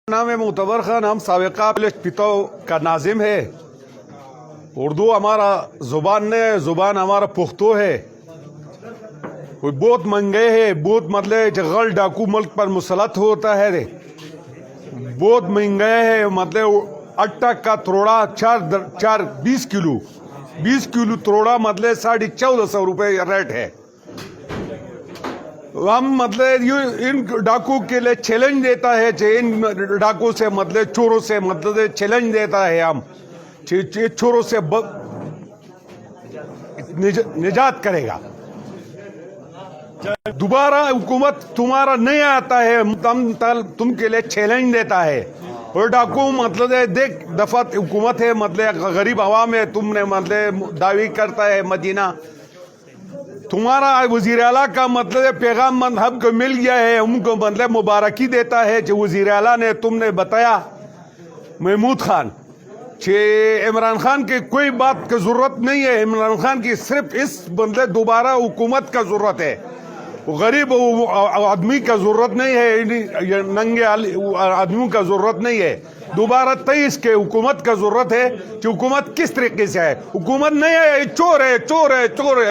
नाम है मुतबर खान, हम साबिका पितो का नाजिम है। उर्दू हमारा जुबान हमारा पुख्तो है। कोई बहुत महंगे है, बहुत मतलब जगल डाकू मुल्क पर मुसलत होता है रे। बहुत महंगे है, मतलब अट्टा का तोड़ा 20 किलो तोड़ा मतलब 1450 रुपये रेट है। हम मतलब इन डाकू के लिए चैलेंज देता है, इन डाकू से मतलब चोरों से मतलब चैलेंज देता है। हम चोरों से निजात करेगा। दोबारा हुकूमत तुम्हारा नहीं आता है, तुम के लिए चैलेंज देता है। और डाकू मतलब देख दफा हुकूमत है, मतलब गरीब आवाम है, तुमने मतलब दावी करता है मदीना। तुम्हारा वजीर आला का मतलब पैगाम हमको मिल गया है, हमको मतलब मुबारकी देता है जो वजीर आला ने तुमने बताया महमूद खान इमरान खान की कोई बात की जरूरत नहीं है। इमरान खान की सिर्फ इस मतलब दोबारा हुकूमत का जरूरत है, गरीब आदमी का जरूरत नहीं है, नंगे आदमियों का जरूरत नहीं है। दोबारा 23 के हुकूमत का जरूरत है कि हुकूमत किस तरीके से है। हुकूमत नहीं है, चोर है।